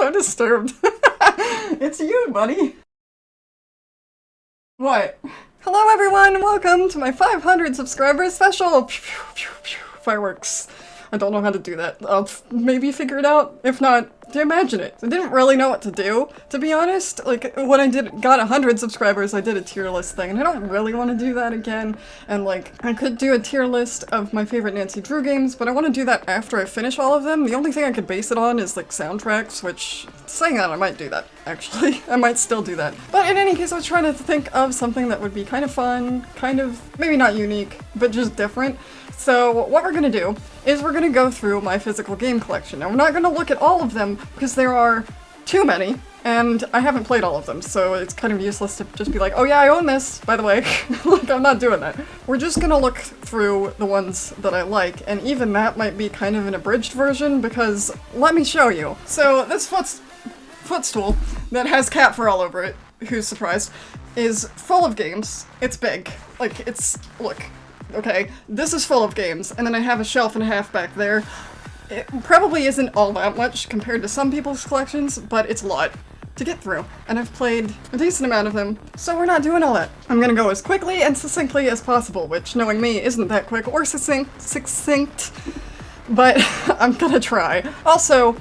so disturbed. It's you, buddy. What? Hello everyone, welcome to my 500 subscribers special! Fireworks. I don't know how to do that. I'll maybe figure it out. If not, imagine it. I didn't really know what to do, to be honest. Like, when I got 100 subscribers, I did a tier list thing, and I don't really want to do that again. And like, I could do a tier list of my favorite Nancy Drew games, but I want to do that after I finish all of them. The only thing I could base it on is like soundtracks, which, saying that, I might do that, actually. I might still do that. But in any case, I was trying to think of something that would be kind of fun, kind of, maybe not unique, but just different. So what we're gonna do is we're gonna go through my physical game collection. Now we're not gonna look at all of them because there are too many and I haven't played all of them, so it's kind of useless to just be like, oh yeah, I own this, by the way. Like, I'm not doing that. We're just gonna look through the ones that I like, and even that might be kind of an abridged version because let me show you. So this footstool that has cat fur all over it, who's surprised, is full of games. It's big. Like, look. Okay, this is full of games, and then I have a shelf and a half back there. It probably isn't all that much compared to some people's collections, but it's a lot to get through, and I've played a decent amount of them, so we're not doing all that. I'm gonna go as quickly and succinctly as possible, which, knowing me, isn't that quick or succinct, but I'm gonna try. Also,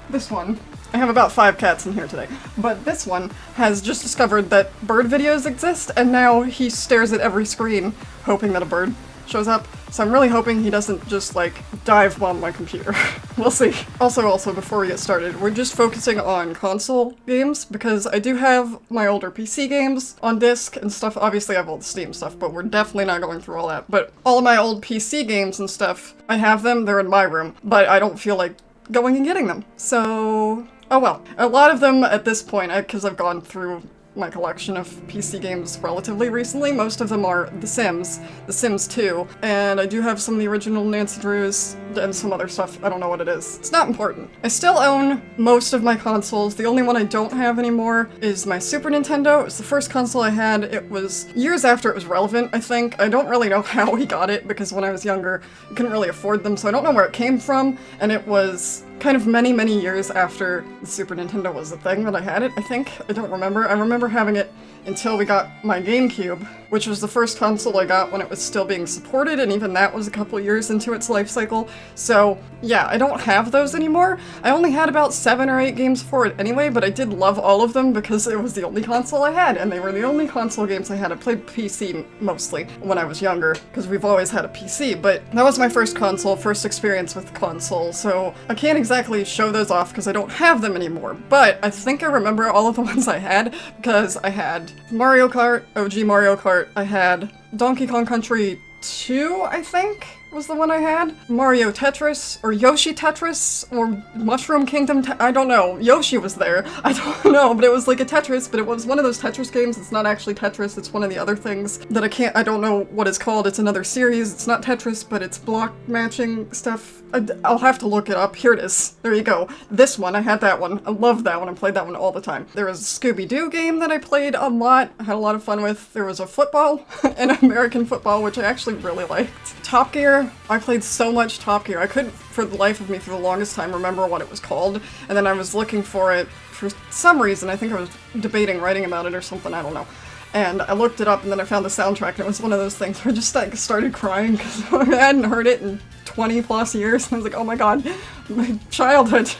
this one, I have about 5 cats in here today, but this one has just discovered that bird videos exist, and now he stares at every screen, hoping that a bird shows up. So I'm really hoping he doesn't just, like, dive bomb my computer. We'll see. Also, before we get started, we're just focusing on console games, because I do have my older PC games on disc and stuff. Obviously I have all the Steam stuff, but we're definitely not going through all that. But all of my old PC games and stuff, I have them, they're in my room, but I don't feel like going and getting them. So, oh well. A lot of them at this point, because I've gone through my collection of PC games relatively recently, most of them are The Sims 2, and I do have some of the original Nancy Drews and some other stuff. I don't know what it is. It's not important. I still own most of my consoles. The only one I don't have anymore is my Super Nintendo. It was the first console I had. It was years after it was relevant, I think. I don't really know how we got it, because when I was younger, I couldn't really afford them, so I don't know where it came from, and it was kind of many, many years after the Super Nintendo was a thing that I had it, I think. I don't remember. I remember having it until we got my GameCube, which was the first console I got when it was still being supported, and even that was a couple years into its life cycle. So yeah, I don't have those anymore. I only had about 7 or 8 games for it anyway, but I did love all of them because it was the only console I had, and they were the only console games I had. I played PC mostly when I was younger, because we've always had a PC, but that was my first console, first experience with console, so I can't exactly show those off because I don't have them anymore, but I think I remember all of the ones I had, because I had Mario Kart, OG Mario Kart, I had Donkey Kong Country 2, I think, was the one I had. Mario Tetris, or Yoshi Tetris, or Mushroom Kingdom, I don't know. Yoshi was there. I don't know, but it was like a Tetris, but it was one of those Tetris games. It's not actually Tetris, it's one of the other things that I don't know what it's called. It's another series. It's not Tetris, but it's block matching stuff. I'll have to look it up. Here it is. There you go. This one, I had that one. I loved that one. I played that one all the time. There was a Scooby-Doo game that I played a lot. I had a lot of fun with. There was a football, an American football, which I actually really liked. Top Gear. I played so much Top Gear. I couldn't, for the life of me, for the longest time, remember what it was called. And then I was looking for it for some reason. I think I was debating writing about it or something. I don't know. And I looked it up, and then I found the soundtrack, and it was one of those things where I just like started crying because I hadn't heard it in 20 plus years, and I was like, oh my god, my childhood.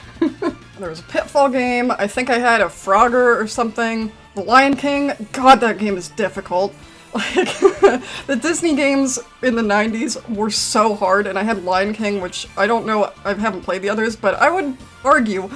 There was a Pitfall game, I think I had a Frogger or something. The Lion King, god, that game is difficult. Like, the Disney games in the 90s were so hard, and I had Lion King, which I don't know, I haven't played the others, but I would argue,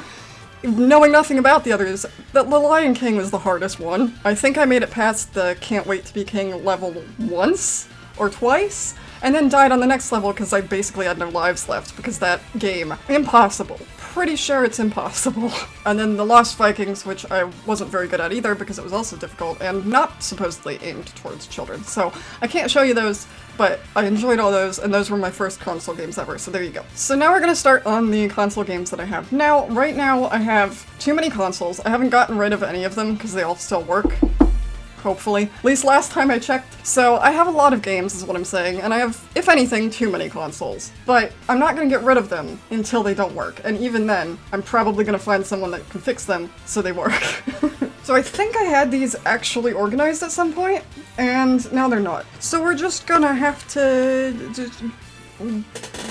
knowing nothing about the others, that The Lion King was the hardest one. I think I made it past the Can't Wait to Be King level once or twice, and then died on the next level because I basically had no lives left because that game, impossible. Pretty sure it's impossible. And then The Lost Vikings, which I wasn't very good at either because it was also difficult and not supposedly aimed towards children. So I can't show you those, but I enjoyed all those, and those were my first console games ever, so there you go. So now we're gonna start on the console games that I have. Now, right now, I have too many consoles. I haven't gotten rid of any of them because they all still work. hopefully. At least last time I checked. So I have a lot of games is what I'm saying, and I have, if anything, too many consoles. But I'm not gonna get rid of them until they don't work, and even then, I'm probably gonna find someone that can fix them so they work. So I think I had these actually organized at some point, and now they're not. So we're just gonna have to just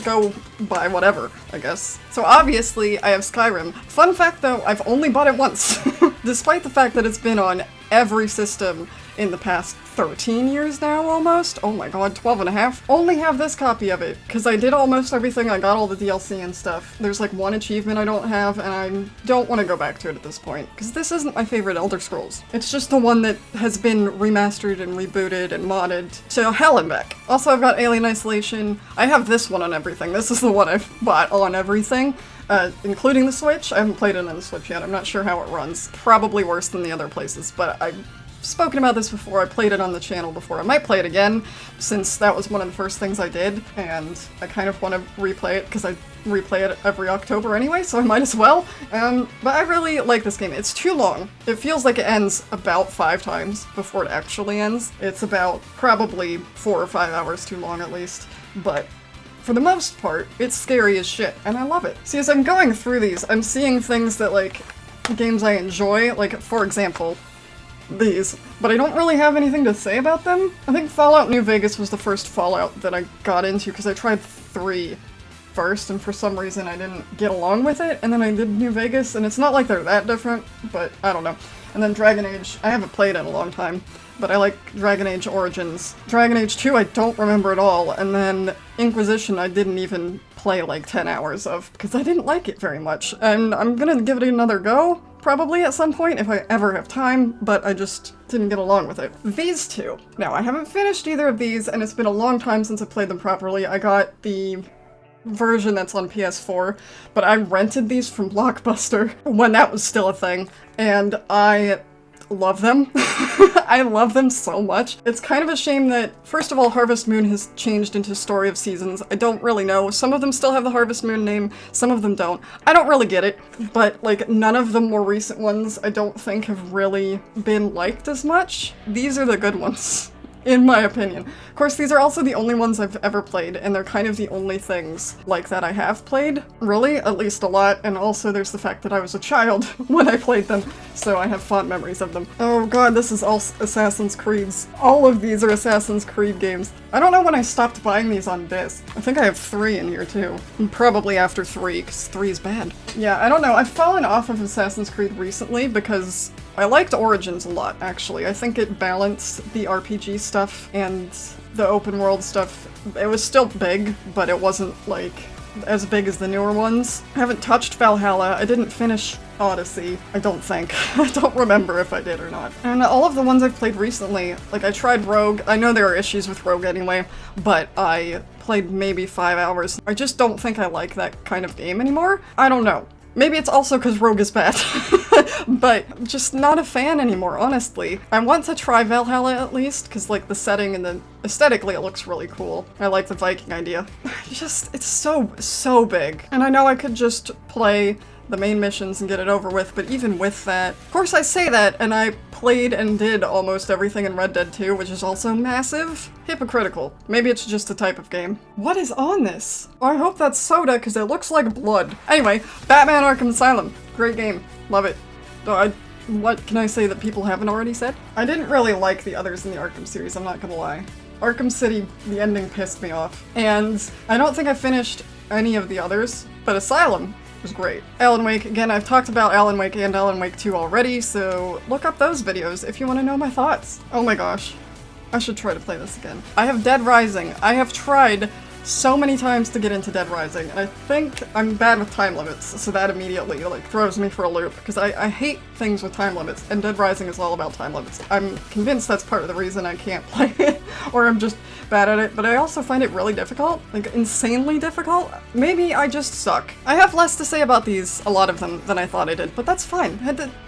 go buy whatever, I guess. So obviously I have Skyrim. Fun fact though, I've only bought it once. Despite the fact that it's been on every system in the past 13 years now, almost. Oh my god, 12 and a half. Only have this copy of it, because I did almost everything. I got all the DLC and stuff. There's like one achievement I don't have, and I don't want to go back to it at this point, because this isn't my favorite Elder Scrolls. It's just the one that has been remastered and rebooted and modded to hell and back. Also, I've got Alien Isolation. I have this one on everything. This is the one I've bought on everything. Including the Switch. I haven't played it on the Switch yet. I'm not sure how it runs. Probably worse than the other places, but I've spoken about this before. I played it on the channel before. I might play it again, since that was one of the first things I did, and I kind of want to replay it, because I replay it every October anyway, so I might as well. But I really like this game. It's too long. It feels like it ends about 5 times before it actually ends. It's about probably 4 or 5 hours too long at least, but for the most part, it's scary as shit, and I love it. See, as I'm going through these, I'm seeing things that, like, games I enjoy, like, for example, these, but I don't really have anything to say about them. I think Fallout New Vegas was the first Fallout that I got into, because I tried 3 first, and for some reason I didn't get along with it, and then I did New Vegas, and it's not like they're that different, but I don't know. And then Dragon Age, I haven't played in a long time, but I like Dragon Age Origins. Dragon Age 2 I don't remember at all, and then Inquisition I didn't even play like 10 hours of, because I didn't like it very much, and I'm gonna give it another go, probably at some point if I ever have time, but I just didn't get along with it. These two. Now, I haven't finished either of these, and it's been a long time since I played them properly. I got the version that's on PS4, but I rented these from Blockbuster when that was still a thing, and I love them. I love them so much. It's kind of a shame that, first of all, Harvest Moon has changed into Story of Seasons. I don't really know. Some of them still have the Harvest Moon name, some of them don't. I don't really get it, but like none of the more recent ones I don't think have really been liked as much. These are the good ones, in my opinion. Of course, these are also the only ones I've ever played, and they're kind of the only things like that I have played, really, at least a lot, and also there's the fact that I was a child when I played them, so I have fond memories of them. Oh god, this is all Assassin's Creeds. All of these are Assassin's Creed games. I don't know when I stopped buying these on disc. I think I have 3 in here too. And probably after 3, because 3 is bad. Yeah, I don't know, I've fallen off of Assassin's Creed recently because I liked Origins a lot, actually. I think it balanced the RPG stuff and the open world stuff. It was still big, but it wasn't, like, as big as the newer ones. I haven't touched Valhalla. I didn't finish Odyssey, I don't think. I don't remember if I did or not. And all of the ones I've played recently, like I tried Rogue. I know there are issues with Rogue anyway, but I played maybe 5 hours. I just don't think I like that kind of game anymore. I don't know. Maybe it's also because Rogue is bad, but just not a fan anymore, honestly. I want to try Valhalla at least, because like the setting and the aesthetically it looks really cool. I like the Viking idea. It's so big. And I know I could just play the main missions and get it over with, but even with that, of course I say that, and I played and did almost everything in Red Dead 2, which is also massive. Hypocritical. Maybe it's just a type of game. What is on this? Oh, I hope that's soda, because it looks like blood. Anyway, Batman Arkham Asylum. Great game. Love it. What can I say that people haven't already said? I didn't really like the others in the Arkham series, I'm not gonna lie. Arkham City, the ending pissed me off. And I don't think I finished any of the others, but Asylum was great. Alan Wake, again, I've talked about Alan Wake and Alan Wake 2 already, so look up those videos if you want to know my thoughts. Oh my gosh. I should try to play this again. I have Dead Rising. I have tried so many times to get into Dead Rising, and I think I'm bad with time limits, so that immediately, like, throws me for a loop, because I hate things with time limits, and Dead Rising is all about time limits. I'm convinced that's part of the reason I can't play it, or I'm just bad at it, but I also find it really difficult, like, insanely difficult. Maybe I just suck. I have less to say about these, a lot of them, than I thought I did, but that's fine.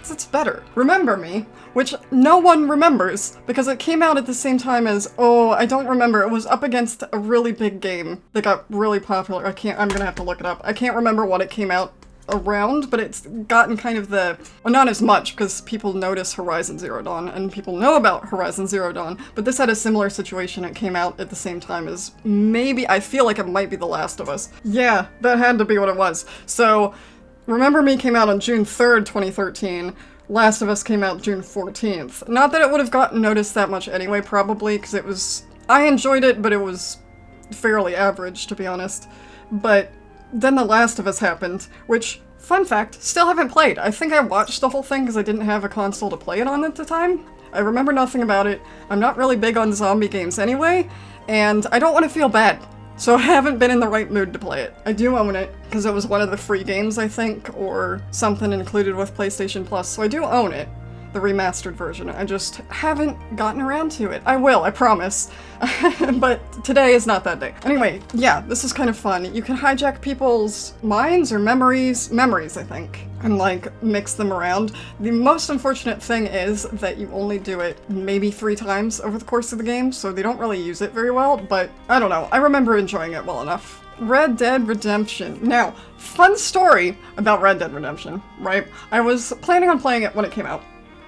It's better. Remember Me, which no one remembers, because it came out at the same time as, oh, I don't remember, it was up against a really big game that got really popular. I'm gonna have to look it up. I can't remember what it came out around, but it's gotten kind of well, not as much because people notice Horizon Zero Dawn and people know about Horizon Zero Dawn, but this had a similar situation. It came out at the same time as maybe, I feel like it might be The Last of Us. Yeah, that had to be what it was. So, Remember Me came out on June 3rd, 2013. Last of Us came out June 14th. Not that it would have gotten noticed that much anyway, probably, because I enjoyed it, but it was fairly average, to be honest. But then The Last of Us happened, which, fun fact, still haven't played. I think I watched the whole thing because I didn't have a console to play it on at the time. I remember nothing about it. I'm not really big on zombie games anyway, and I don't want to feel bad. So I haven't been in the right mood to play it. I do own it, because it was one of the free games, I think, or something included with PlayStation Plus, so I do own it. The remastered version. I just haven't gotten around to it. I will, I promise. But today is not that day. Anyway, yeah, this is kind of fun. You can hijack people's minds or memories, I think, and like mix them around. The most unfortunate thing is that you only do it maybe 3 times over the course of the game, so they don't really use it very well, but I don't know. I remember enjoying it well enough. Red Dead Redemption. Now, fun story about Red Dead Redemption, right? I was planning on playing it when it came out.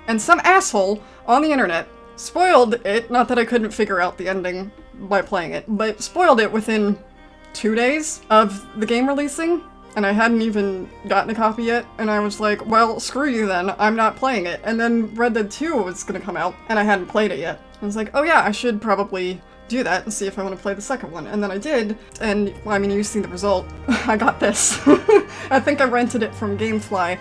And some asshole on the internet spoiled it, not that I couldn't figure out the ending by playing it, but spoiled it within 2 days of the game releasing, and I hadn't even gotten a copy yet, and I was like, well, screw you then, I'm not playing it. And then Red Dead 2 was gonna come out, and I hadn't played it yet. I was like, oh yeah, I should probably do that and see if I want to play the second one. And then I did, and, well, I mean, you've seen the result. I got this. I think I rented it from Gamefly,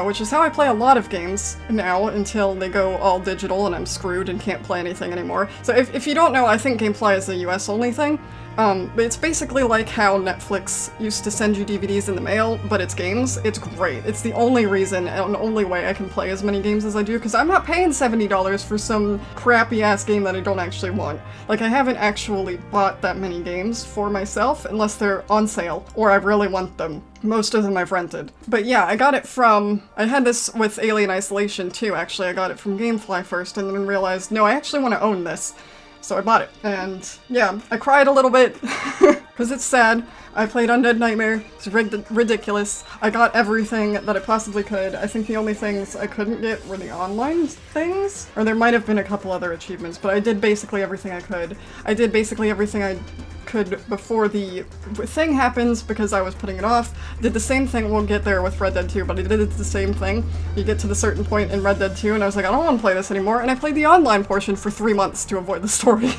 which is how I play a lot of games now until they go all digital and I'm screwed and can't play anything anymore. So if you don't know, I think Gamefly is a US only thing. But it's basically like how Netflix used to send you DVDs in the mail, but it's games. It's great. It's the only reason and only way I can play as many games as I do, because I'm not paying $70 for some crappy-ass game that I don't actually want. Like, I haven't actually bought that many games for myself, unless they're on sale, or I really want them. Most of them I've rented. But yeah, I got it from... I had this with Alien Isolation too, actually. I got it from Gamefly first, and then realized, no, I actually want to own this. So I bought it, and yeah, I cried a little bit, because it's sad. I played Undead Nightmare, it's ridiculous. I got everything that I possibly could. I think the only things I couldn't get were the online things, or there might have been a couple other achievements, but I did basically everything I could. I did basically everything I could before the thing happens, because I was putting it off. Did the same thing, we'll get there with Red Dead 2, but I did it the same thing. You get to the certain point in Red Dead 2, and I was like, I don't want to play this anymore, and I played the online portion for 3 months to avoid the story.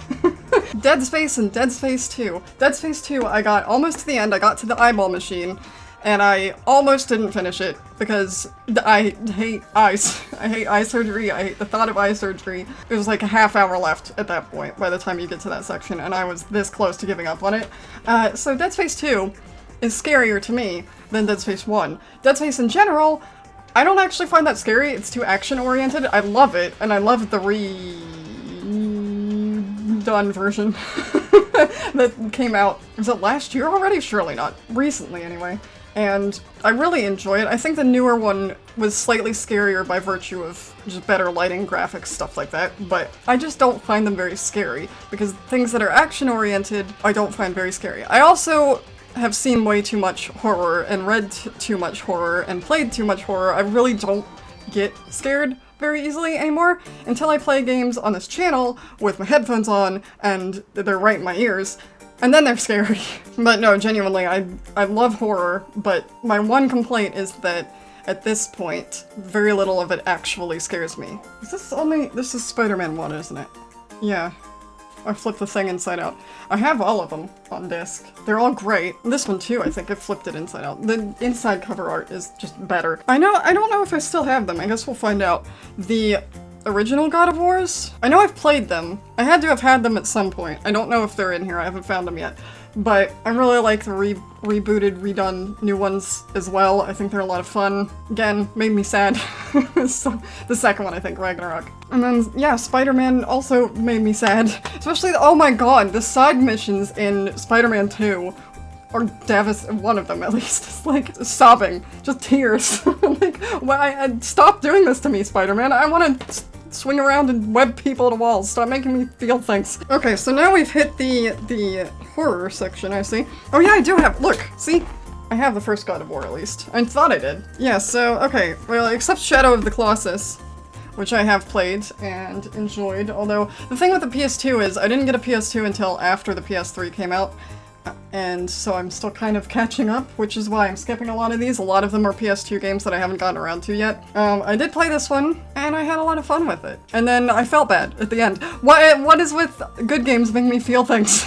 Dead Space and Dead Space 2. Dead Space 2, I got almost to the end, I got to the eyeball machine, and I almost didn't finish it, because I hate eyes. I hate eye surgery, I hate the thought of eye surgery. There was like a half hour left at that point, by the time you get to that section, and I was this close to giving up on it. So Dead Space 2 is scarier to me than Dead Space 1. Dead Space in general, I don't actually find that scary, it's too action-oriented. I love it, and I love the redone version that came out. Was it last year already? Surely not. Recently, anyway. And I really enjoy it. I think the newer one was slightly scarier by virtue of just better lighting, graphics, stuff like that, but I just don't find them very scary, because things that are action-oriented, I don't find very scary. I also have seen way too much horror, and read too much horror, and played too much horror. I really don't get scared very easily anymore until I play games on this channel with my headphones on, and they're right in my ears. And then they're scary. But no, genuinely, I love horror, but my one complaint is that at this point, very little of it actually scares me. This is Spider-Man 1, isn't it? Yeah. I flipped the thing inside out. I have all of them on disc. They're all great. This one too, I think I flipped it inside out. The inside cover art is just better. I don't know if I still have them. I guess we'll find out. The original God of Wars? I know I've played them. I had to have had them at some point. I don't know if they're in here. I haven't found them yet. But I really like the rebooted, redone new ones as well. I think they're a lot of fun. Again, made me sad. So, the second one, I think, Ragnarok. And then, yeah, Spider-Man also made me sad. Especially, oh my god, the side missions in Spider-Man 2 are devastating. One of them, at least, is like sobbing. Just tears. Like, why? Stop doing this to me, Spider-Man. I want to swing around and web people to walls. Stop making me feel things. Okay, so now we've hit the horror section, I see. Oh yeah, I do have, look, see? I have the first God of War, at least. I thought I did. Yeah, so, okay, well, except Shadow of the Colossus, which I have played and enjoyed, although the thing with the PS2 is I didn't get a PS2 until after the PS3 came out, and so I'm still kind of catching up, which is why I'm skipping a lot of these. A lot of them are PS2 games that I haven't gotten around to yet. I did play this one, and I had a lot of fun with it. And then I felt bad at the end. What is with good games making me feel things?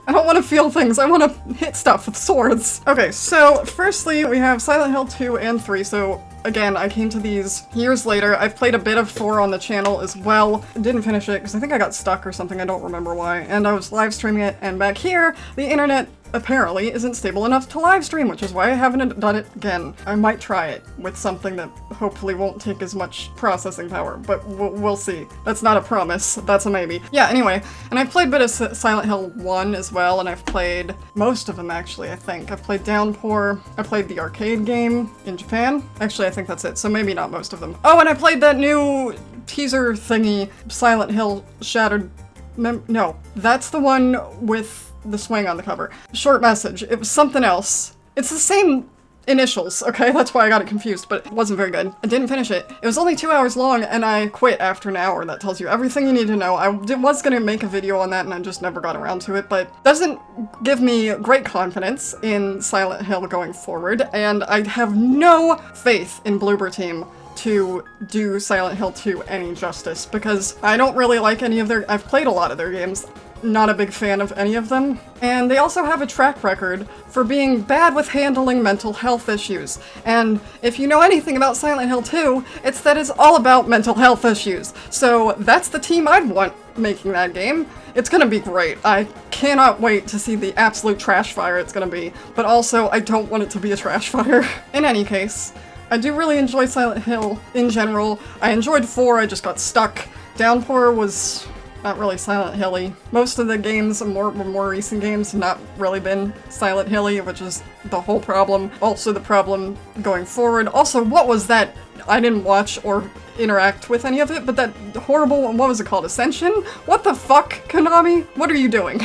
I don't want to feel things, I want to hit stuff with swords. Okay, so firstly we have Silent Hill 2 and 3, so again, I came to these years later. I've played a bit of 4 on the channel as well. Didn't finish it because I think I got stuck or something, I don't remember why. And I was live streaming it, and back here, the internet apparently isn't stable enough to live stream, which is why I haven't done it again. I might try it with something that hopefully won't take as much processing power, but we'll see. That's not a promise, that's a maybe. Yeah, anyway, and I've played a bit of Silent Hill 1 as well, and I've played most of them actually, I think. I've played Downpour, I played the arcade game in Japan. Actually, I think that's it, so maybe not most of them. Oh, and I played that new teaser thingy, Silent Hill Shattered no, that's the one with the swing on the cover. Short message. It was something else. It's the same initials, okay? That's why I got it confused, but it wasn't very good. I didn't finish it. It was only 2 hours long, and I quit after an hour. That tells you everything you need to know. I was gonna make a video on that, and I just never got around to it, but doesn't give me great confidence in Silent Hill going forward, and I have no faith in Bloober Team to do Silent Hill 2 any justice, because I don't really like any of their- I've played a lot of their games. Not a big fan of any of them. And they also have a track record for being bad with handling mental health issues. And if you know anything about Silent Hill 2, it's that it's all about mental health issues. So that's the team I'd want making that game. It's gonna be great. I cannot wait to see the absolute trash fire it's gonna be. But also, I don't want it to be a trash fire. In any case, I do really enjoy Silent Hill in general. I enjoyed 4, I just got stuck. Downpour was not really Silent Hilly. Most of the games, more recent games, have not really been Silent Hilly, which is the whole problem. Also the problem going forward. Also, what was that? I didn't watch or interact with any of it, but that horrible, what was it called? Ascension? What the fuck, Konami? What are you doing?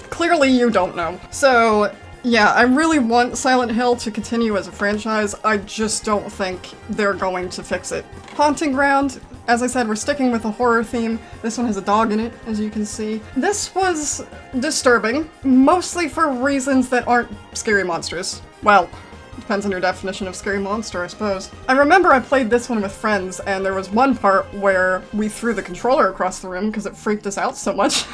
Clearly you don't know. So, yeah, I really want Silent Hill to continue as a franchise. I just don't think they're going to fix it. Haunting Ground, as I said, we're sticking with a horror theme. This one has a dog in it, as you can see. This was disturbing, mostly for reasons that aren't scary monsters. Well, depends on your definition of scary monster, I suppose. I remember I played this one with friends, and there was one part where we threw the controller across the room because it freaked us out so much.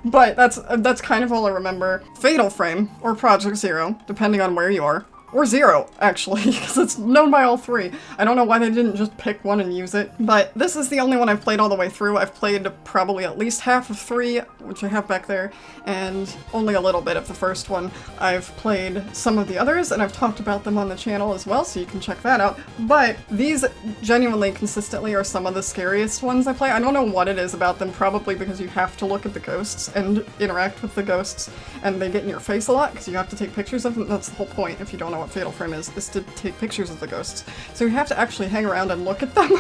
But that's kind of all I remember. Fatal Frame, or Project Zero, depending on where you are. Or Zero, actually, because it's known by all 3. I don't know why they didn't just pick one and use it, but this is the only one I've played all the way through. I've played probably at least half of 3, which I have back there, and only a little bit of the first one. I've played some of the others, and I've talked about them on the channel as well, so you can check that out. But these genuinely, consistently, are some of the scariest ones I play. I don't know what it is about them, probably because you have to look at the ghosts and interact with the ghosts, and they get in your face a lot, because you have to take pictures of them. That's the whole point, if you don't know what Fatal Frame is to take pictures of the ghosts. So you have to actually hang around and look at them.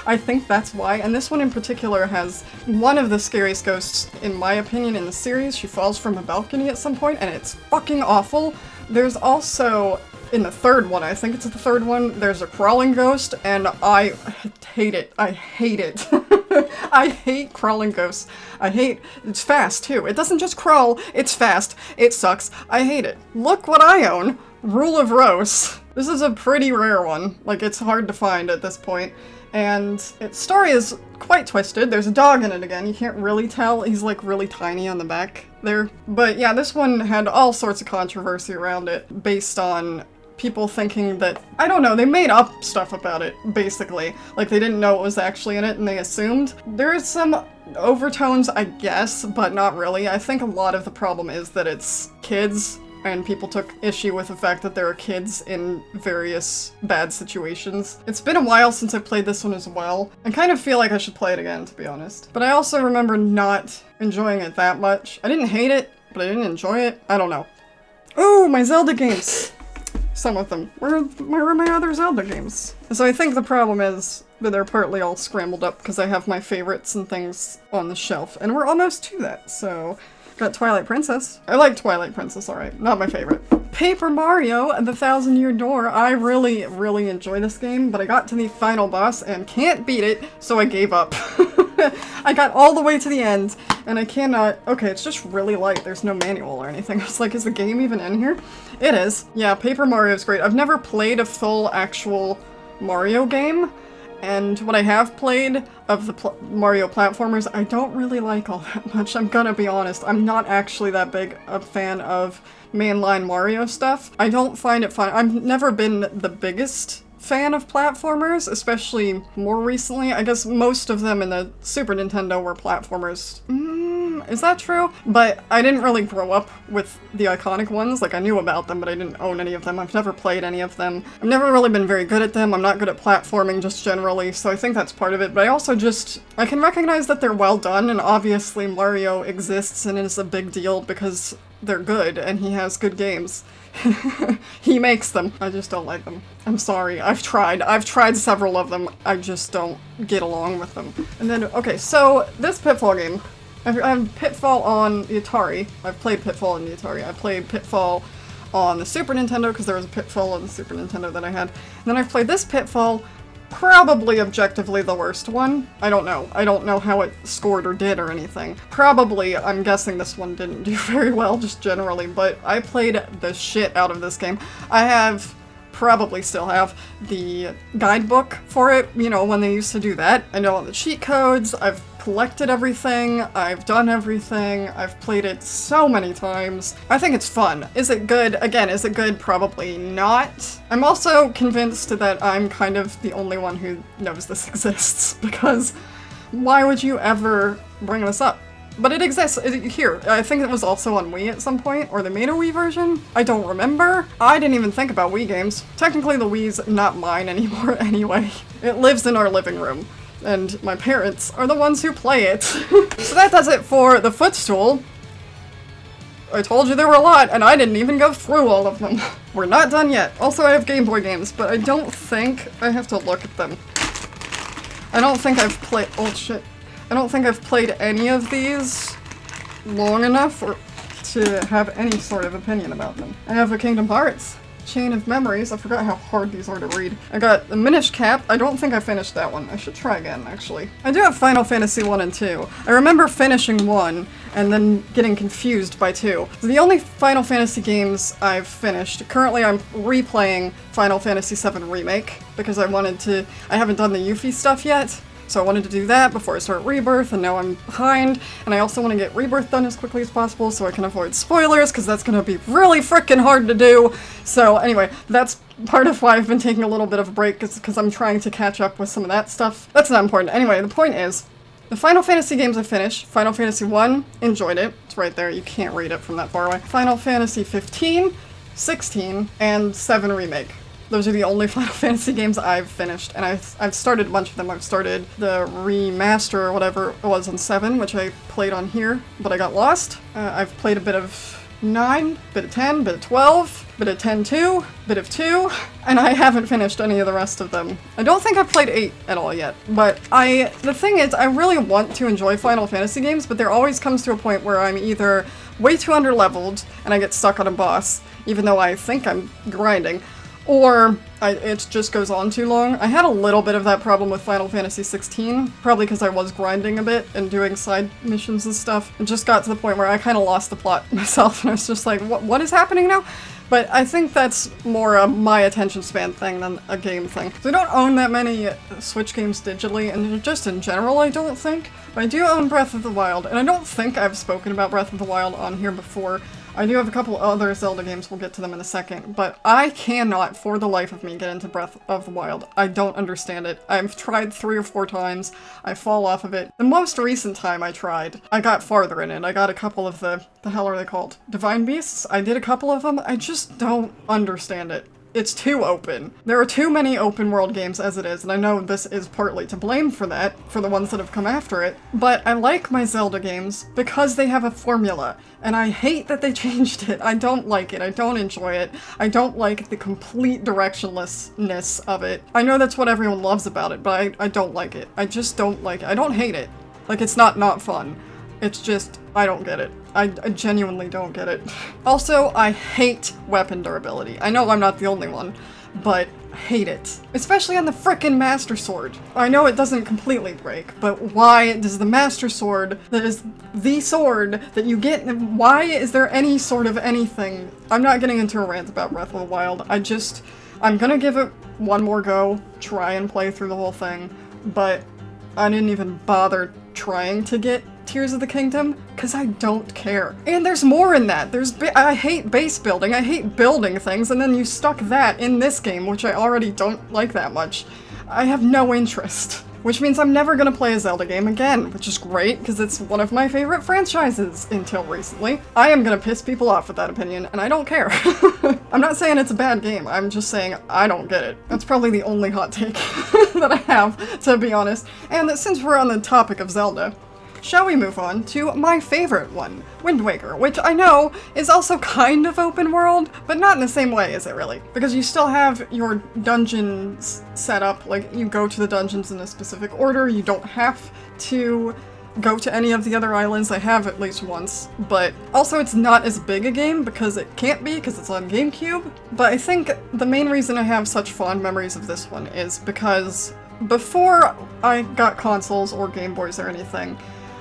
I think that's why, and this one in particular has one of the scariest ghosts, in my opinion, in the series. She falls from a balcony at some point, and it's fucking awful. There's also, in the third one, I think it's the third one, there's a crawling ghost, and I hate it. I hate it. I hate crawling ghosts. It's fast too. It doesn't just crawl, it's fast. It sucks. I hate it. Look what I own. Rule of Rose. This is a pretty rare one. Like, it's hard to find at this point. And its story is quite twisted. There's a dog in it again. You can't really tell. He's like really tiny on the back there. But yeah, this one had all sorts of controversy around it based on people thinking that, I don't know, they made up stuff about it, basically. Like, they didn't know what was actually in it and they assumed. There's some overtones, I guess, but not really. I think a lot of the problem is that it's kids, and people took issue with the fact that there are kids in various bad situations. It's been a while since I played this one as well. I kind of feel like I should play it again, to be honest. But I also remember not enjoying it that much. I didn't hate it, but I didn't enjoy it. I don't know. Ooh, my Zelda games! Some of them. Where are my other Zelda games? So I think the problem is that they're partly all scrambled up because I have my favorites and things on the shelf, and we're almost to that, so... Got Twilight Princess. I like Twilight Princess, alright. Not my favorite. Paper Mario and the Thousand Year Door. I really, really enjoy this game, but I got to the final boss and can't beat it, so I gave up. I got all the way to the end, and I cannot... Okay, it's just really light. There's no manual or anything. I was like, is the game even in here? It is. Yeah, Paper Mario is great. I've never played a full, actual Mario game, and what I have played of the Mario platformers, I don't really like all that much. I'm gonna be honest. I'm not actually that big a fan of mainline Mario stuff. I don't find it fun. I've never been the biggest fan of platformers, especially more recently. I guess most of them in the Super Nintendo were platformers. Is that true? But I didn't really grow up with the iconic ones. Like, I knew about them, but I didn't own any of them. I've never played any of them. I've never really been very good at them. I'm not good at platforming just generally, so I think that's part of it. But I also I can recognize that they're well done, and obviously Mario exists and is a big deal because they're good, and he has good games. He makes them. I just don't like them. I'm sorry. I've tried several of them. I just don't get along with them. And then, okay, so this Pitfall game. I've Pitfall on the Atari. I've played Pitfall on the Atari. I played Pitfall on the Super Nintendo because there was a Pitfall on the Super Nintendo that I had. And then I've played this Pitfall, probably objectively the worst one. I don't know. I don't know how it scored or did or anything. Probably, I'm guessing this one didn't do very well just generally, but I played the shit out of this game. Probably still have the guidebook for it, you know, when they used to do that. I know all the cheat codes, I've collected everything, I've done everything, I've played it so many times. I think it's fun. Is it good? Again, is it good? Probably not. I'm also convinced that I'm kind of the only one who knows this exists, because why would you ever bring this up? But it exists here. I think it was also on Wii at some point, or they made a Wii version? I don't remember. I didn't even think about Wii games. Technically the Wii's not mine anymore anyway. It lives in our living room, and my parents are the ones who play it. So that does it for the footstool. I told you there were a lot, and I didn't even go through all of them. We're not done yet. Also, I have Game Boy games, but I don't think I have to look at them. I don't think I've played- oh shit. I don't think I've played any of these long enough to have any sort of opinion about them. I have a Kingdom Hearts, Chain of Memories. I forgot how hard these are to read. I got the Minish Cap. I don't think I finished that one. I should try again, actually. I do have Final Fantasy 1 and 2. I remember finishing 1 and then getting confused by 2. The only Final Fantasy games I've finished. Currently I'm replaying Final Fantasy 7 Remake because I haven't done the Yuffie stuff yet. So I wanted to do that before I start Rebirth, and now I'm behind, and I also want to get Rebirth done as quickly as possible so I can avoid spoilers, because that's going to be really frickin' hard to do. So anyway, that's part of why I've been taking a little bit of a break, because I'm trying to catch up with some of that stuff. That's not important. Anyway, the point is, the Final Fantasy games I finished, Final Fantasy 1, enjoyed it. It's right there, you can't read it from that far away. Final Fantasy 15, 16, and 7 Remake. Those are the only Final Fantasy games I've finished, and I've started a bunch of them. I've started the remaster or whatever it was on 7, which I played on here, but I got lost. I've played a bit of 9, bit of 10, bit of 12, bit of 10-2, bit of 2, and I haven't finished any of the rest of them. I don't think I've played 8 at all yet, but the thing is, I really want to enjoy Final Fantasy games, but there always comes to a point where I'm either way too underleveled and I get stuck on a boss, even though I think I'm grinding, or it just goes on too long. I had a little bit of that problem with Final Fantasy 16, probably because I was grinding a bit and doing side missions and stuff. It just got to the point where I kind of lost the plot myself, and I was just like, what is happening now? But I think that's more a my attention span thing than a game thing. So I don't own that many Switch games digitally, and just in general I don't think. But I do own Breath of the Wild, and I don't think I've spoken about Breath of the Wild on here before. I do have a couple other Zelda games, we'll get to them in a second, but I cannot, for the life of me, get into Breath of the Wild. I don't understand it. I've tried 3 or 4 times, I fall off of it. The most recent time I tried, I got farther in it. I got a couple of the hell are they called? Divine Beasts? I did a couple of them, I just don't understand it. It's too open. There are too many open world games as it is, and I know this is partly to blame for that, for the ones that have come after it, but I like my Zelda games because they have a formula, and I hate that they changed it. I don't like it. I don't enjoy it. I don't like the complete directionlessness of it. I know that's what everyone loves about it, but I don't like it. I just don't like it. I don't hate it. Like, it's not fun. It's just, I don't get it. I genuinely don't get it. Also, I hate weapon durability. I know I'm not the only one, but I hate it. Especially on the frickin' Master Sword. I know it doesn't completely break, but why does the Master Sword, that is the sword that you get, why is there any sort of anything? I'm not getting into a rant about Breath of the Wild. I'm gonna give it one more go, try and play through the whole thing, but I didn't even bother trying to get Tears of the Kingdom, because I don't care. And there's more in that. I hate base building, I hate building things, and then you stuck that in this game, which I already don't like that much. I have no interest. Which means I'm never gonna play a Zelda game again, which is great, because it's one of my favorite franchises until recently. I am gonna piss people off with that opinion, and I don't care. I'm not saying it's a bad game, I'm just saying I don't get it. That's probably the only hot take that I have, to be honest. And since we're on the topic of Zelda, shall we move on to my favorite one, Wind Waker, which I know is also kind of open world, but not in the same way, is it really? Because you still have your dungeons set up, like you go to the dungeons in a specific order, you don't have to go to any of the other islands. I have at least once, but also it's not as big a game because it can't be, because it's on GameCube. But I think the main reason I have such fond memories of this one is because before I got consoles or Game Boys or anything,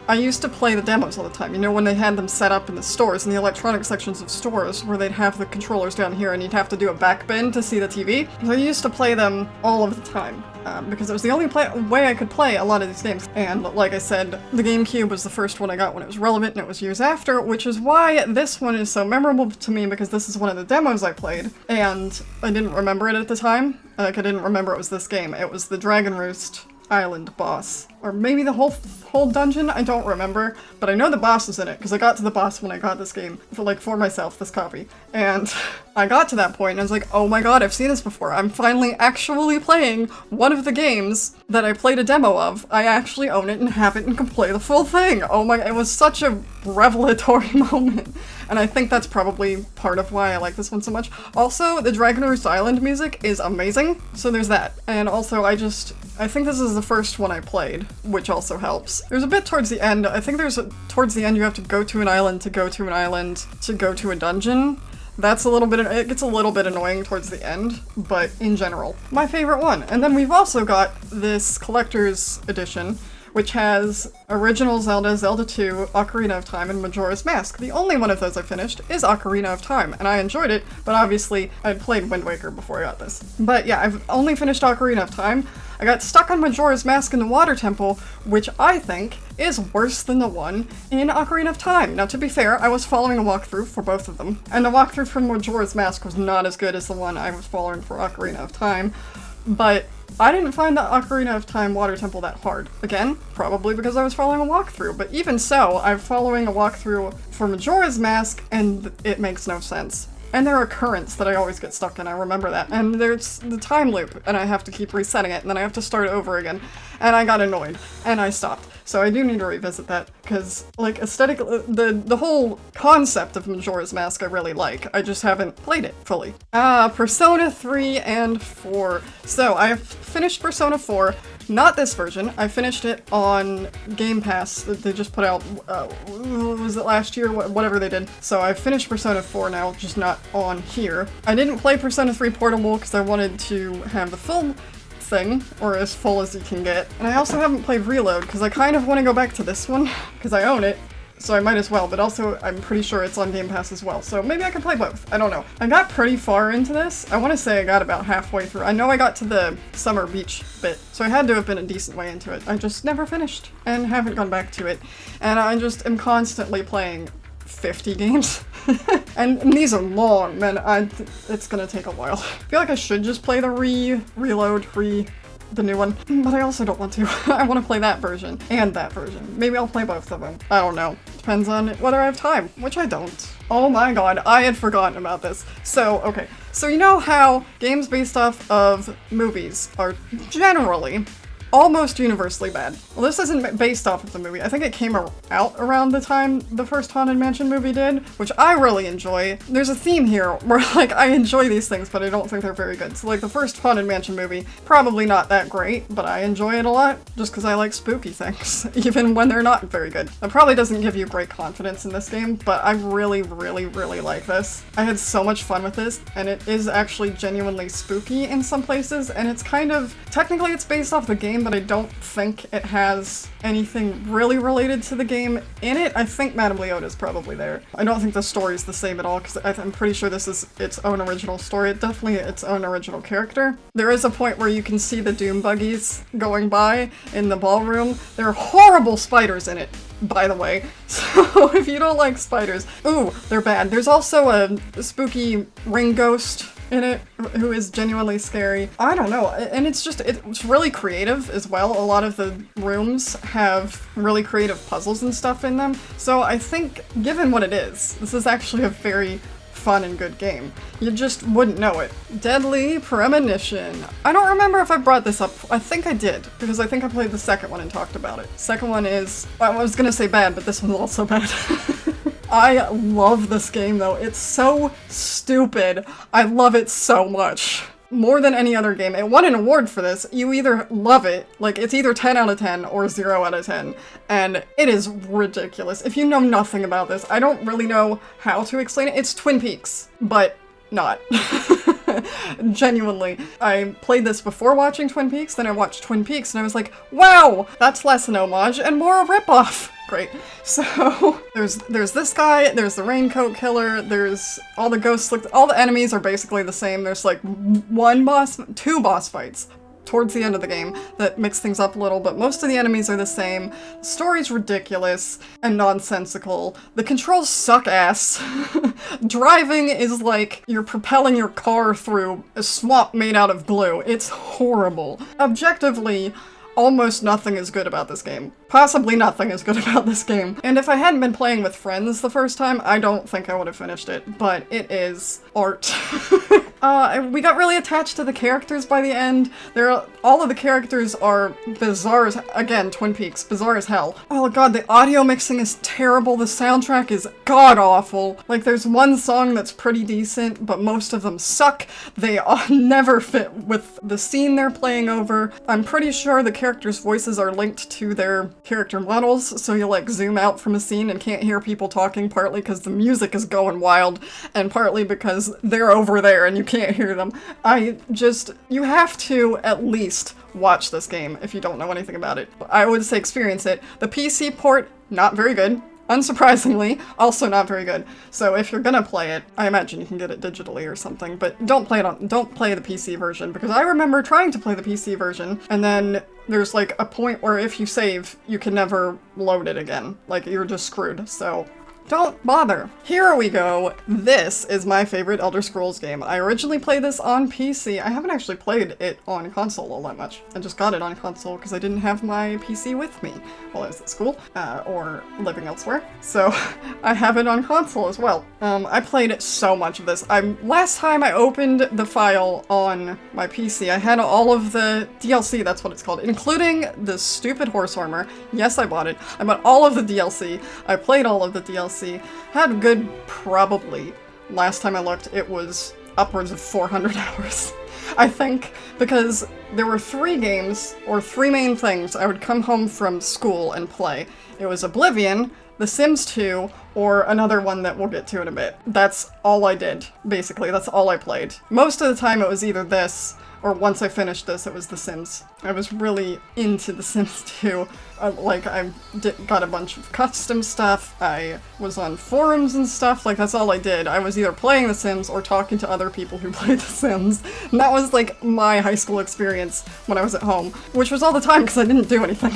I used to play the demos all the time, you know, when they had them set up in the stores, in the electronic sections of stores, where they'd have the controllers down here and you'd have to do a back bend to see the TV. So I used to play them all of the time, because it was the only way I could play a lot of these games. And like I said, the GameCube was the first one I got when it was relevant, and it was years after, which is why this one is so memorable to me, because this is one of the demos I played, and I didn't remember it at the time. Like, I didn't remember it was this game. It was the Dragon Roost Island boss. Or maybe the whole dungeon? I don't remember. But I know the boss was in it, because I got to the boss when I got this game, for myself, this copy. And I got to that point and I was like, oh my god, I've seen this before. I'm finally actually playing one of the games that I played a demo of. I actually own it and have it and can play the full thing. Oh my, it was such a revelatory moment. And I think that's probably part of why I like this one so much. Also, the Dragon Roost Island music is amazing, so there's that. And also, I think this is the first one I played, which also helps. There's a bit towards the end, I think towards the end you have to go to an island to go to an island to go to a dungeon. That's it gets a little bit annoying towards the end, but in general, my favorite one. And then we've also got this collector's edition, which has original Zelda, Zelda 2, Ocarina of Time, and Majora's Mask. The only one of those I finished is Ocarina of Time, and I enjoyed it, but obviously I'd played Wind Waker before I got this. But yeah, I've only finished Ocarina of Time. I got stuck on Majora's Mask in the Water Temple, which I think is worse than the one in Ocarina of Time. Now, to be fair, I was following a walkthrough for both of them, and the walkthrough for Majora's Mask was not as good as the one I was following for Ocarina of Time, but I didn't find the Ocarina of Time Water Temple that hard. Again, probably because I was following a walkthrough, but even so, I'm following a walkthrough for Majora's Mask, and it makes no sense. And there are currents that I always get stuck in, I remember that. And there's the time loop, and I have to keep resetting it, and then I have to start over again. And I got annoyed, and I stopped. So I do need to revisit that, because, like, aesthetically, the whole concept of Majora's Mask I really like. I just haven't played it fully. Persona 3 and 4. So, I finished Persona 4, not this version. I finished it on Game Pass that they just put out, was it last year? Whatever they did. So I finished Persona 4 now, just not on here. I didn't play Persona 3 Portable because I wanted to have the full thing, or as full as you can get. And I also haven't played Reload because I kind of want to go back to this one because I own it. So I might as well, but also I'm pretty sure it's on Game Pass as well, so maybe I can play both. I don't know. I got pretty far into this. I want to say I got about halfway through. I know I got to the summer beach bit, so I had to have been a decent way into it. I just never finished and haven't gone back to it. And I just am constantly playing 50 games. And these are long, man. It's gonna take a while. I feel like I should just play the Reload, the new one, but I also don't want to. I want to play that version and that version. Maybe I'll play both of them. I don't know. Depends on whether I have time, which I don't. Oh my god, I had forgotten about this. So, okay. So you know how games based off of movies are generally almost universally bad. Well, this isn't based off of the movie. I think it came out around the time the first Haunted Mansion movie did, which I really enjoy. There's a theme here where, like, I enjoy these things, but I don't think they're very good. So, like, the first Haunted Mansion movie, probably not that great, but I enjoy it a lot just because I like spooky things, even when they're not very good. It probably doesn't give you great confidence in this game, but I really, really, really like this. I had so much fun with this, and it is actually genuinely spooky in some places, and it's kind of, technically it's based off the game, but I don't think it has anything really related to the game in it. I think Madame Leota's probably there. I don't think the story's the same at all, because I'm pretty sure this is its own original story. It's definitely its own original character. There is a point where you can see the Doom buggies going by in the ballroom. There are horrible spiders in it, by the way. So if you don't like spiders, ooh, they're bad. There's also a spooky ring ghost in it who is genuinely scary. I don't know, and it's really creative as well. A lot of the rooms have really creative puzzles and stuff in them. So I think, given what it is, this is actually a very fun and good game. You just wouldn't know it. Deadly Premonition. I don't remember if I brought this up. I think I did, because I think I played the second one and talked about it. Second one is, I was gonna say bad, but this one's also bad. I love this game though. It's so stupid. I love it so much. More than any other game. It won an award for this. You either love it, like it's either 10 out of 10 or 0 out of 10, and it is ridiculous. If you know nothing about this, I don't really know how to explain it. It's Twin Peaks, but not. Genuinely. I played this before watching Twin Peaks, then I watched Twin Peaks and I was like, wow, that's less an homage and more a ripoff. Great. So there's this guy, there's the raincoat killer, there's all the ghosts, all the enemies are basically the same. There's like two boss fights towards the end of the game that mix things up a little, but most of the enemies are the same. The story's ridiculous and nonsensical. The controls suck ass. Driving is like you're propelling your car through a swamp made out of glue. It's horrible. Objectively, almost nothing is good about this game. Possibly nothing is good about this game. And if I hadn't been playing with friends the first time, I don't think I would have finished it, but it is art. We got really attached to the characters by the end. All of the characters are bizarre as, again, Twin Peaks, bizarre as hell. Oh god, the audio mixing is terrible, the soundtrack is god-awful. Like, there's one song that's pretty decent, but most of them suck. They never fit with the scene they're playing over. I'm pretty sure the characters' voices are linked to their character models, so you like zoom out from a scene and can't hear people talking, partly because the music is going wild, and partly because they're over there and you can't hear them. You have to at least watch this game if you don't know anything about it. I would say experience it. The PC port, not very good. Unsurprisingly, also not very good. So if you're gonna play it, I imagine you can get it digitally or something, but don't play the PC version, because I remember trying to play the PC version, and then there's like a point where if you save, you can never load it again. Like, you're just screwed, so don't bother. Here we go. This is my favorite Elder Scrolls game. I originally played this on PC. I haven't actually played it on console all that much. I just got it on console because I didn't have my PC with me while I was at school, or living elsewhere. So I have it on console as well. I played so much of this. Last time I opened the file on my PC, I had all of the DLC, that's what it's called, including the stupid horse armor. Yes, I bought it. I bought all of the DLC. I played all of the DLC. Had a good, probably, last time I looked, it was upwards of 400 hours. I think, because there were 3 games, or 3 main things I would come home from school and play. It was Oblivion, The Sims 2, or another one that we'll get to in a bit. That's all I did, basically. That's all I played. Most of the time it was either this, or once I finished this, it was The Sims. I was really into The Sims 2. I got a bunch of custom stuff, I was on forums and stuff, like that's all I did. I was either playing The Sims or talking to other people who played The Sims. And that was like my high school experience when I was at home, which was all the time because I didn't do anything.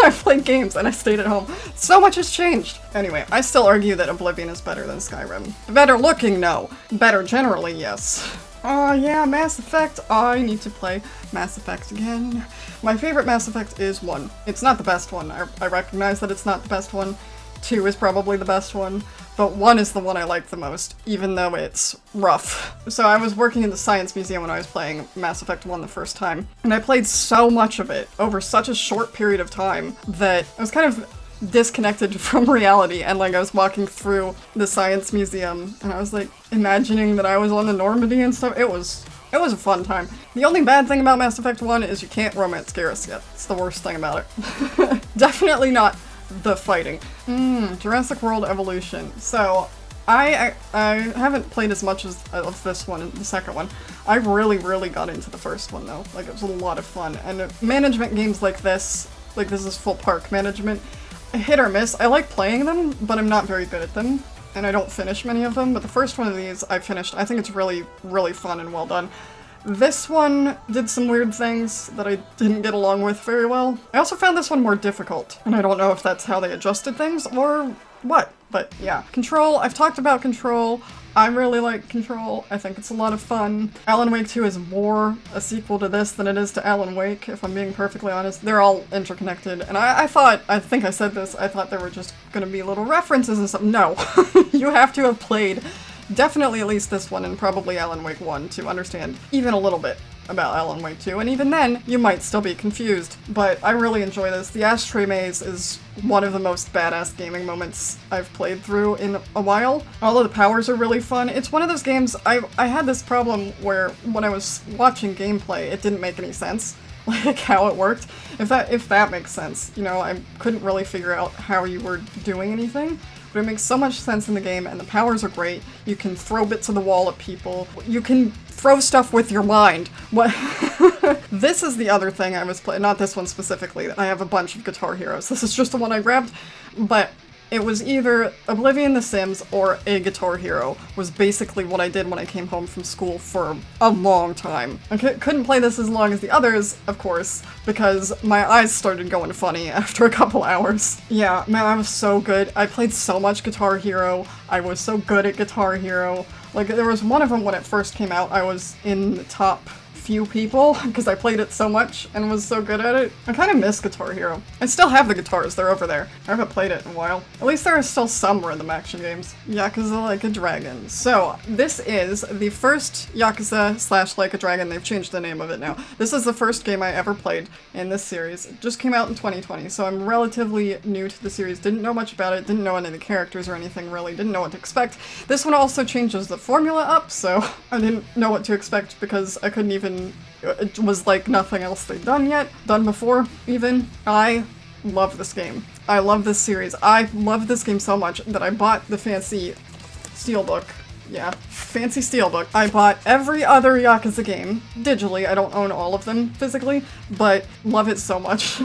I played games and I stayed at home. So much has changed. Anyway, I still argue that Oblivion is better than Skyrim. Better looking, no. Better generally, yes. Oh yeah, Mass Effect. I need to play Mass Effect again. My favorite Mass Effect is 1. It's not the best one. I recognize that it's not the best one. 2 is probably the best one, but 1 is the one I like the most, even though it's rough. So I was working in the Science Museum when I was playing Mass Effect 1 the first time, and I played so much of it over such a short period of time that I was kind of disconnected from reality, and like I was walking through the Science Museum and I was like imagining that I was on the Normandy and stuff. It was a fun time. The only bad thing about Mass Effect 1 is you can't romance Garrus yet. It's the worst thing about it. Definitely not the fighting. Jurassic World Evolution. So I haven't played as much of this one and the second one. I really got into the first one though. Like, it was a lot of fun. And management games like this is full park management, hit or miss. I like playing them, but I'm not very good at them, and I don't finish many of them, but the first one of these I finished. I think it's really fun and well done. This one did some weird things that I didn't get along with very well. I also found this one more difficult, and I don't know if that's how they adjusted things or what, but yeah. Control, I've talked about Control. I really like Control. I think it's a lot of fun. Alan Wake 2 is more a sequel to this than it is to Alan Wake, if I'm being perfectly honest. They're all interconnected, and I think I said this, I thought there were just gonna be little references and stuff. No. You have to have played definitely at least this one and probably Alan Wake 1 to understand even a little bit about Alan Wake 2, and even then, you might still be confused. But I really enjoy this. The Ashtray Maze is one of the most badass gaming moments I've played through in a while. All of the powers are really fun. It's one of those games, I had this problem where when I was watching gameplay, it didn't make any sense, like how it worked. If that makes sense. You know, I couldn't really figure out how you were doing anything. But it makes so much sense in the game, and the powers are great. You can throw bits of the wall at people. You can throw stuff with your mind. What? This is the other thing I was playing, not this one specifically. I have a bunch of Guitar Heroes. This is just the one I grabbed, but it was either Oblivion, The Sims, or a Guitar Hero was basically what I did when I came home from school for a long time. I couldn't play this as long as the others, of course, because my eyes started going funny after a couple hours. Yeah, man, I was so good. I played so much Guitar Hero. I was so good at Guitar Hero. Like, there was one of them when it first came out, I was in the top few people because I played it so much and was so good at it. I kind of miss Guitar Hero. I still have the guitars, they're over there. I haven't played it in a while. At least there are still some rhythm action games. Yakuza Like a Dragon. So, this is the first Yakuza / Like a Dragon. They've changed the name of it now. This is the first game I ever played in this series. It just came out in 2020, so I'm relatively new to the series. Didn't know much about it, didn't know any of the characters or anything really, didn't know what to expect. This one also changes the formula up, so I didn't know what to expect because I couldn't even. It was like nothing else they'd done before, even. I love this game. I love this series. I love this game so much that I bought the fancy steelbook. Yeah, fancy steelbook. I bought every other Yakuza game digitally. I don't own all of them physically, but love it so much.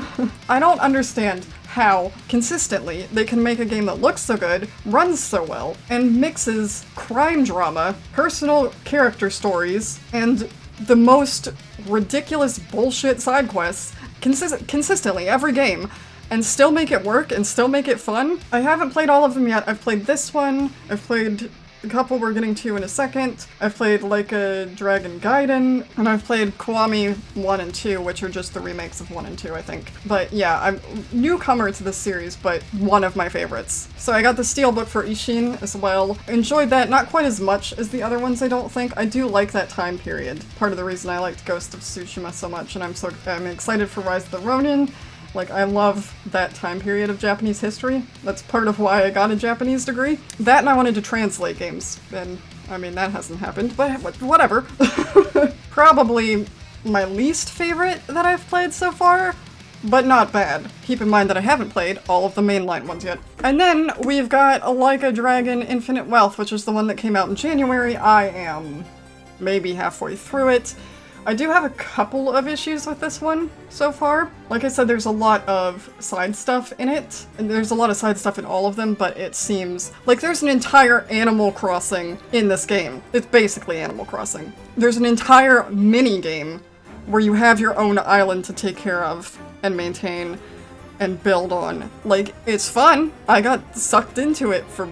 I don't understand how consistently they can make a game that looks so good, runs so well, and mixes crime drama, personal character stories, and the most ridiculous bullshit side quests consistently every game, and still make it work and still make it fun. I haven't played all of them yet. I've played this one, I've played a couple we're getting to in a second. I've played Like a Dragon Gaiden, and I've played Kiwami 1 and 2, which are just the remakes of 1 and 2, I think. But yeah, I'm a newcomer to this series, but one of my favorites. So I got the steelbook for Ishin as well. Enjoyed that, not quite as much as the other ones, I don't think. I do like that time period. Part of the reason I liked Ghost of Tsushima so much, and I'm excited for Rise of the Ronin. Like, I love that time period of Japanese history. That's part of why I got a Japanese degree. That, and I wanted to translate games, and I mean, that hasn't happened, but whatever. Probably my least favorite that I've played so far, but not bad. Keep in mind that I haven't played all of the mainline ones yet. And then we've got Like a Dragon Infinite Wealth, which is the one that came out in January. I am maybe halfway through it. I do have a couple of issues with this one so far. Like I said, there's a lot of side stuff in it, and there's a lot of side stuff in all of them, but it seems like there's an entire Animal Crossing in this game. It's basically Animal Crossing. There's an entire mini-game where you have your own island to take care of and maintain and build on. Like, it's fun. I got sucked into it for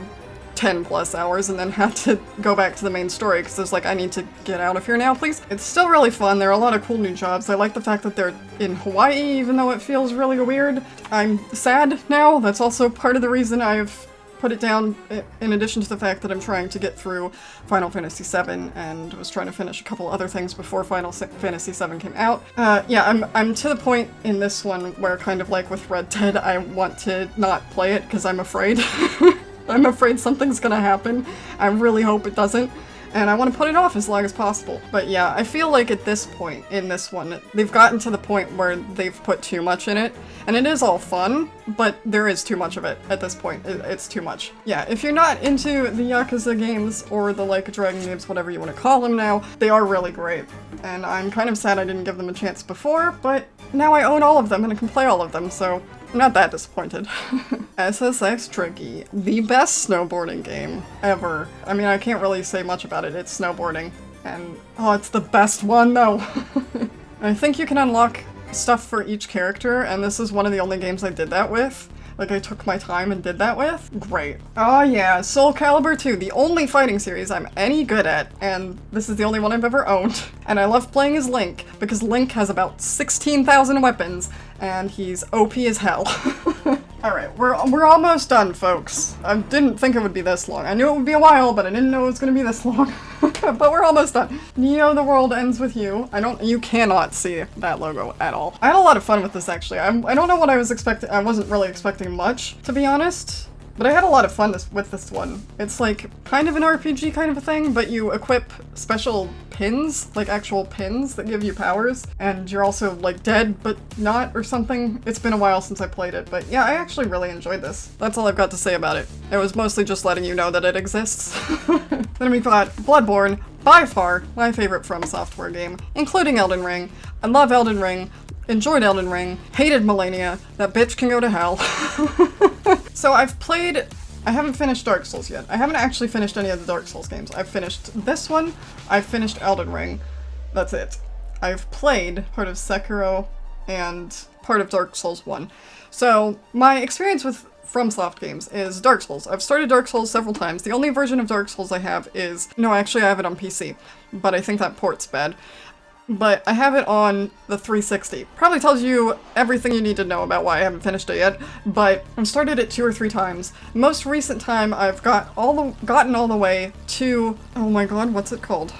10 plus hours and then had to go back to the main story because I was like, I need to get out of here now, please. It's still really fun. There are a lot of cool new jobs. I like the fact that they're in Hawaii, even though it feels really weird. I'm sad now. That's also part of the reason I've put it down in addition to the fact that I'm trying to get through Final Fantasy VII and was trying to finish a couple other things before Final Fantasy VII came out. Yeah, I'm to the point in this one where, kind of like with Red Dead, I want to not play it because I'm afraid. I'm afraid something's gonna happen. I really hope it doesn't. And I want to put it off as long as possible. But yeah, I feel like at this point, in this one, they've gotten to the point where they've put too much in it. And it is all fun, but there is too much of it at this point. It's too much. Yeah, if you're not into the Yakuza games, or the Like a Dragon games, whatever you want to call them now, they are really great. And I'm kind of sad I didn't give them a chance before, but now I own all of them and I can play all of them, so I'm not that disappointed. SSX Tricky, the best snowboarding game ever. I mean, I can't really say much about it. It's snowboarding. And, oh, it's the best one, though. I think you can unlock stuff for each character, and this is one of the only games I did that with. Like, I took my time and did that with. Great. Oh yeah, Soul Calibur 2, the only fighting series I'm any good at, and this is the only one I've ever owned. And I love playing as Link, because Link has about 16,000 weapons, and he's OP as hell. Alright, we're almost done, folks. I didn't think it would be this long. I knew it would be a while, but I didn't know it was gonna be this long. But we're almost done. Neo, the world ends with you. You cannot see that logo at all. I had a lot of fun with this, actually. I don't know what I was expecting. I wasn't really expecting much, to be honest. But I had a lot of fun with this one. It's like kind of an RPG kind of a thing, but you equip special pins, like actual pins that give you powers, and you're also like dead but not or something. It's been a while since I played it, but yeah, I actually really enjoyed this. That's all I've got to say about it. It was mostly just letting you know that it exists. Then we've got Bloodborne, by far my favorite From Software game, including Elden Ring. I love Elden Ring. Enjoyed Elden Ring, hated Malenia, that bitch can go to hell. So I haven't finished Dark Souls yet. I haven't actually finished any of the Dark Souls games. I've finished this one, I've finished Elden Ring, that's it. I've played part of Sekiro and part of Dark Souls 1. So my experience with FromSoft games is Dark Souls. I've started Dark Souls several times. The only version of Dark Souls I have is, no, actually I have it on PC, but I think that port's bad. But I have it on the 360. Probably tells you everything you need to know about why I haven't finished it yet, but I've started it 2 or 3 times. Most recent time I've gotten all the way to, oh my god, what's it called?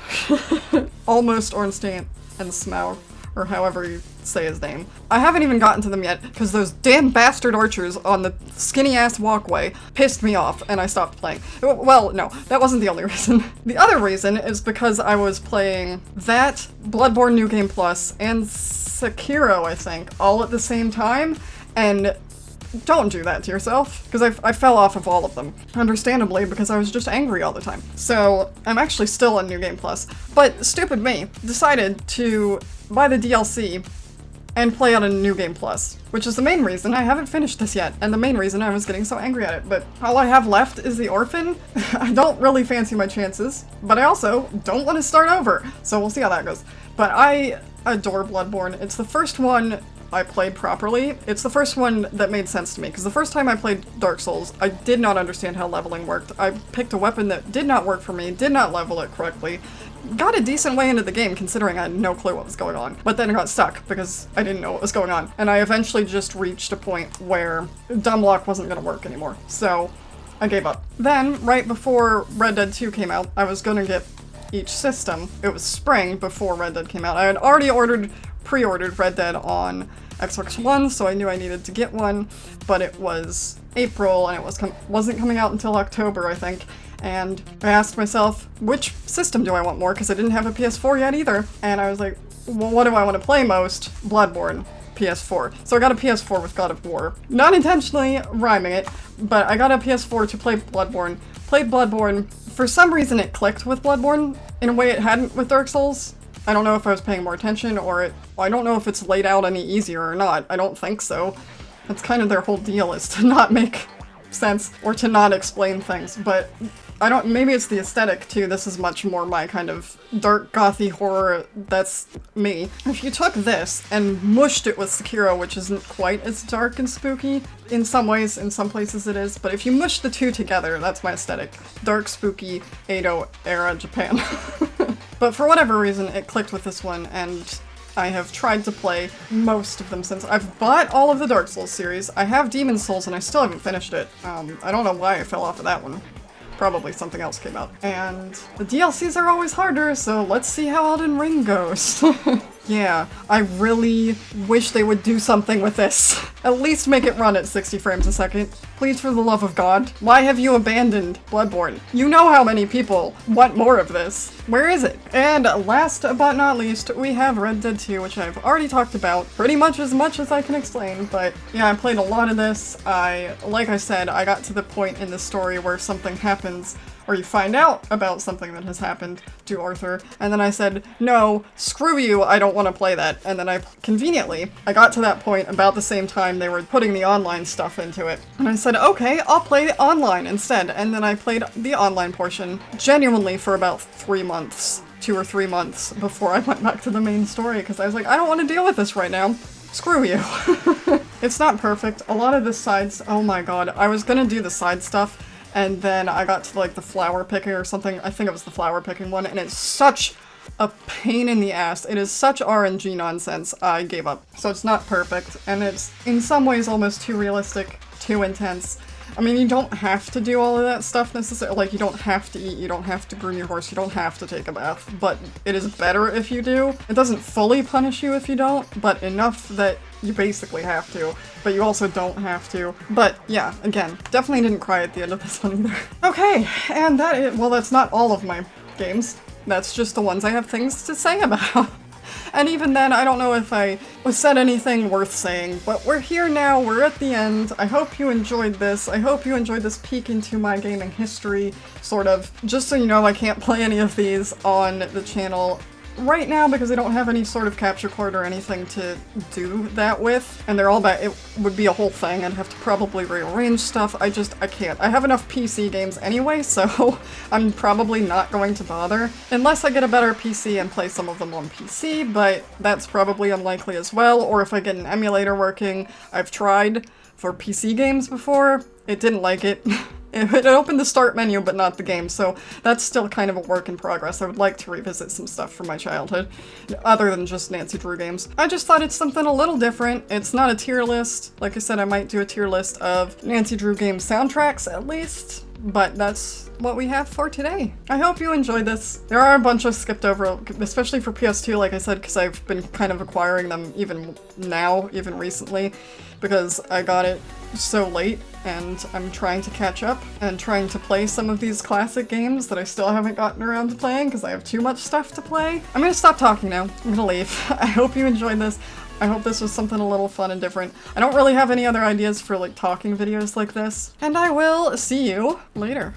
Almost Ornstein and Smaug, or however you say his name. I haven't even gotten to them yet, because those damn bastard archers on the skinny-ass walkway pissed me off, and I stopped playing. Well, no, that wasn't the only reason. The other reason is because I was playing that, Bloodborne New Game Plus, and Sekiro, I think, all at the same time, and don't do that to yourself, because I fell off of all of them. Understandably, because I was just angry all the time. So, I'm actually still on New Game Plus, but stupid me decided to buy the DLC and play on a New Game Plus, which is the main reason I haven't finished this yet, and the main reason I was getting so angry at it. But all I have left is the Orphan. I don't really fancy my chances, but I also don't want to start over, so we'll see how that goes. But I adore Bloodborne. It's the first one I played properly. It's the first one that made sense to me, because the first time I played Dark Souls, I did not understand how leveling worked. I picked a weapon that did not work for me, did not level it correctly, got a decent way into the game considering I had no clue what was going on, but then I got stuck because I didn't know what was going on, and I eventually just reached a point where Dumblock wasn't gonna work anymore, so I gave up. Then, right before Red Dead 2 came out, I was gonna get each system. It was spring before Red Dead came out. I had already pre-ordered Red Dead on Xbox One, so I knew I needed to get one, but it was April and it wasn't coming out until October, I think. And I asked myself, which system do I want more? Because I didn't have a PS4 yet either. And I was like, well, what do I want to play most? Bloodborne, PS4. So I got a PS4 with God of War. Not intentionally rhyming it, but I got a PS4 to play Bloodborne. Played Bloodborne. For some reason it clicked with Bloodborne in a way it hadn't with Dark Souls. I don't know if I was paying more attention or I don't know if it's laid out any easier or not. I don't think so. That's kind of their whole deal, is to not make sense or to not explain things, but maybe it's the aesthetic too. This is much more my kind of dark gothy horror. That's me. If you took this and mushed it with Sekiro, which isn't quite as dark and spooky, in some ways, in some places it is, but if you mush the two together, that's my aesthetic. Dark, spooky, Edo era Japan. But for whatever reason, it clicked with this one, and I have tried to play most of them since. I've bought all of the Dark Souls series. I have Demon Souls and I still haven't finished it. I don't know why I fell off of that one. Probably something else came out. And the DLCs are always harder, so let's see how Elden Ring goes. Yeah, I really wish they would do something with this. At least make it run at 60 frames a second. Please, for the love of God. Why have you abandoned Bloodborne? You know how many people want more of this. Where is it? And last but not least, we have Red Dead 2, which I've already talked about pretty much as I can explain, but yeah, I played a lot of this. Like I said, I got to the point in the story where something happens, or you find out about something that has happened to Arthur, and then I said, no, screw you, I don't want to play that. And then I got to that point about the same time they were putting the online stuff into it. And I said, okay, I'll play online instead. And then I played the online portion genuinely for about 3 months, 2 or 3 months before I went back to the main story, because I was like, I don't want to deal with this right now. Screw you. It's not perfect. A lot of the sides, oh my god, I was gonna do the side stuff, and then I got to like the flower picking or something. I think it was the flower picking one, and it's such a pain in the ass. It is such RNG nonsense. I gave up. So it's not perfect, and it's in some ways almost too realistic, too intense. I mean, you don't have to do all of that stuff necessarily. Like, you don't have to eat, you don't have to groom your horse, you don't have to take a bath, but it is better if you do. It doesn't fully punish you if you don't, but enough that you basically have to, but you also don't have to. But yeah, again, definitely didn't cry at the end of this one either. Okay, and well, that's not all of my games. That's just the ones I have things to say about. And even then, I don't know if I said anything worth saying, but we're here now, we're at the end. I hope you enjoyed this. I hope you enjoyed this peek into my gaming history, sort of. Just so you know, I can't play any of these on the channel right now because I don't have any sort of capture card or anything to do that with, and they're all bad. It would be a whole thing. I'd have to probably rearrange stuff. I can't. I have enough PC games anyway, so I'm probably not going to bother unless I get a better PC and play some of them on PC, but that's probably unlikely as well. Or if I get an emulator working. I've tried for PC games before. It didn't like it. It opened the start menu, but not the game, so that's still kind of a work in progress. I would like to revisit some stuff from my childhood, other than just Nancy Drew games. I just thought it's something a little different. It's not a tier list. Like I said, I might do a tier list of Nancy Drew game soundtracks, at least, but that's what we have for today. I hope you enjoyed this. There are a bunch I skipped over, especially for PS2, like I said, because I've been kind of acquiring them even recently, because I got it so late, and I'm trying to catch up and trying to play some of these classic games that I still haven't gotten around to playing because I have too much stuff to play. I'm gonna stop talking now. I'm gonna leave. I hope you enjoyed this. I hope this was something a little fun and different. I don't really have any other ideas for like talking videos like this, and I will see you later.